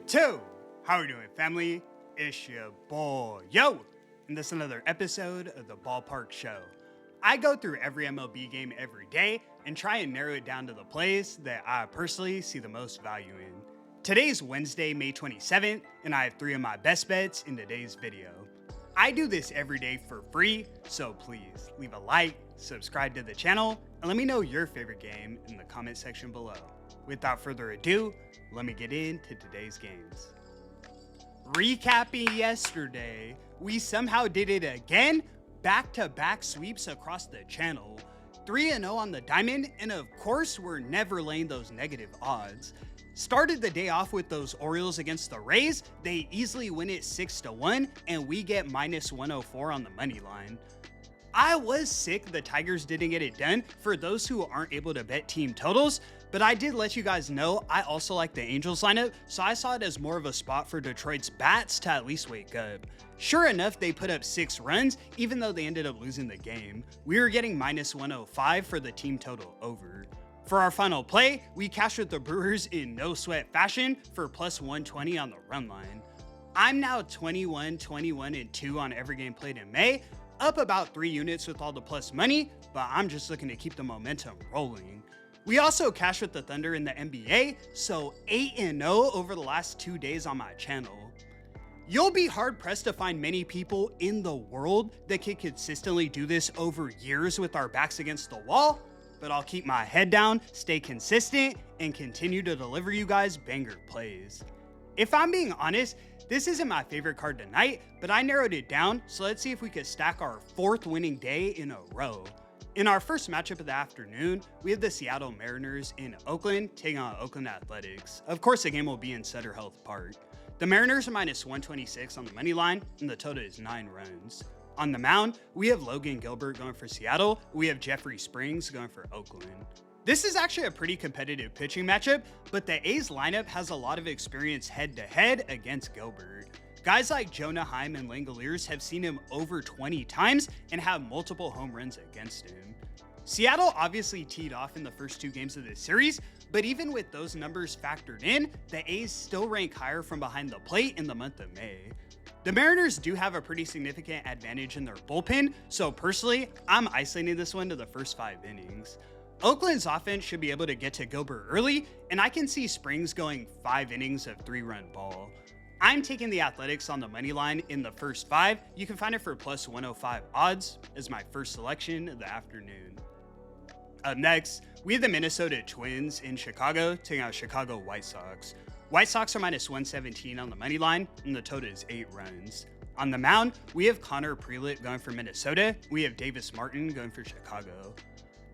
2. How are we doing, family? It's your boy, Yo, and this is another episode of the Ballpark Show. I go through every MLB game every day and try and narrow it down to the plays that I personally see the most value in. Today's Wednesday, May 27th, and I have 3 of my best bets in today's video. I do this every day for free, so please leave a like, subscribe to the channel, and let me know your favorite game in the comment section below. Without further ado, let me get into today's games. Recapping yesterday, we somehow did it again. Back-to-back sweeps across the channel. 3-0 on the diamond, and of course we're never laying those negative odds. Started the day off with those Orioles against the Rays. They easily win it 6-1, and we get minus 104 on the money line. I was sick the Tigers didn't get it done for those who aren't able to bet team totals, but I did let you guys know I also like the Angels lineup, so I saw it as more of a spot for Detroit's bats to at least wake up. Sure enough, they put up 6 runs, even though they ended up losing the game. We were getting minus 105 for the team total over. For our final play, we cashed with the Brewers in no sweat fashion for plus 120 on the run line. I'm now 21-2 on every game played in May, up about 3 units with all the plus money, but I'm just looking to keep the momentum rolling. We also cashed with the Thunder in the NBA, so 8-0 over the last 2 days on my channel. You'll be hard pressed to find many people in the world that can consistently do this over years with our backs against the wall, but I'll keep my head down, stay consistent, and continue to deliver you guys banger plays. If I'm being honest, this isn't my favorite card tonight, but I narrowed it down, so let's see if we could stack our 4th winning day in a row. In our first matchup of the afternoon, we have the Seattle Mariners in Oakland taking on Oakland Athletics. Of course, the game will be in Sutter Health Park. The Mariners are minus 126 on the money line, and the total is 9 runs. On the mound, we have Logan Gilbert going for Seattle. We have Jeffrey Springs going for Oakland. This is actually a pretty competitive pitching matchup, but the A's lineup has a lot of experience head-to-head against Gilbert. Guys like Jonah Heim and Langoliers have seen him over 20 times and have multiple home runs against him. Seattle obviously teed off in the first 2 games of this series, but even with those numbers factored in, the A's still rank higher from behind the plate in the month of May. The Mariners do have a pretty significant advantage in their bullpen, so personally, I'm isolating this one to the first 5 innings. Oakland's offense should be able to get to Gilbert early, and I can see Springs going 5 innings of 3-run ball. I'm taking the Athletics on the money line in the first 5. You can find it for plus 105 odds as my first selection of the afternoon. Up next, we have the Minnesota Twins in Chicago taking out Chicago White Sox. White Sox are minus 117 on the money line, and the total is 8 runs. On the mound, we have Connor Prelit going for Minnesota. We have Davis Martin going for Chicago.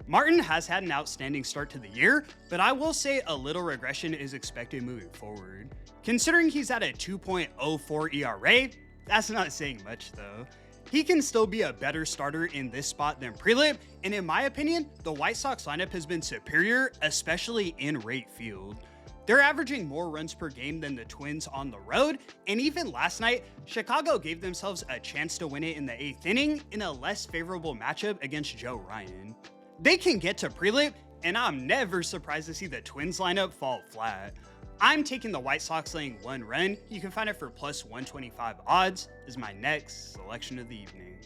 Martin has had an outstanding start to the year, but I will say a little regression is expected moving forward. Considering he's at a 2.04 ERA, that's not saying much though. He can still be a better starter in this spot than Prelit, and in my opinion, the White Sox lineup has been superior, especially in right field. They're averaging more runs per game than the Twins on the road, and even last night, Chicago gave themselves a chance to win it in the 8th inning in a less favorable matchup against Joe Ryan. They can get to Prelit, and I'm never surprised to see the Twins lineup fall flat. I'm taking the White Sox laying 1 run. You can find it for plus 125 odds as my next selection of the evening.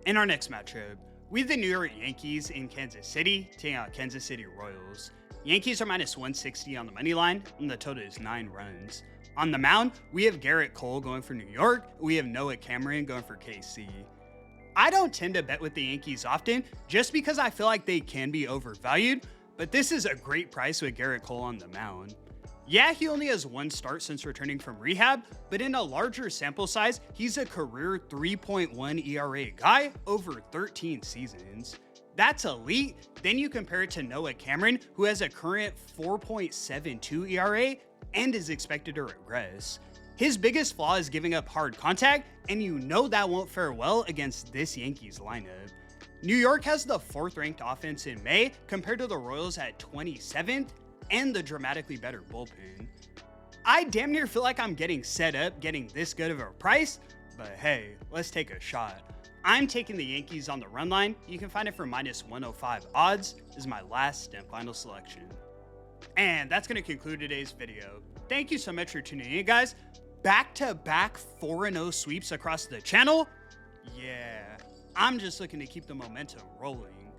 In our next matchup, we have the New York Yankees in Kansas City taking out Kansas City Royals. Yankees are minus 160 on the money line, and the total is 9 runs. On the mound, we have Garrett Cole going for New York. We have Noah Cameron going for KC. I don't tend to bet with the Yankees often just because I feel like they can be overvalued, but this is a great price with Garrett Cole on the mound. Yeah, he only has 1 start since returning from rehab, but in a larger sample size, he's a career 3.1 ERA guy over 13 seasons. That's elite. Then you compare it to Noah Cameron, who has a current 4.72 ERA and is expected to regress. His biggest flaw is giving up hard contact, and you know that won't fare well against this Yankees lineup. New York has the 4th ranked offense in May compared to the Royals at 27th and the dramatically better bullpen. I damn near feel like I'm getting set up getting this good of a price, but hey, let's take a shot. I'm taking the Yankees on the run line. You can find it for minus 105 odds as my last and final selection. And that's going to conclude today's video. Thank you so much for tuning in, guys. Back-to-back 4-0 sweeps across the channel? Yeah, I'm just looking to keep the momentum rolling.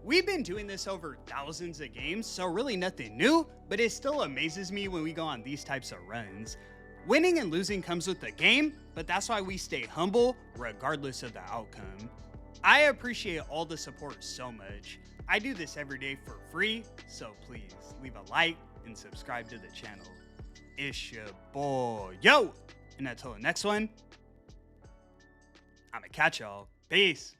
We've been doing this over thousands of games, so really nothing new, but it still amazes me when we go on these types of runs. Winning and losing comes with the game, but that's why we stay humble regardless of the outcome. I appreciate all the support so much. I do this every day for free, so please leave a like and subscribe to the channel. It's your boy, yo! And until the next one, I'ma catch y'all. Peace.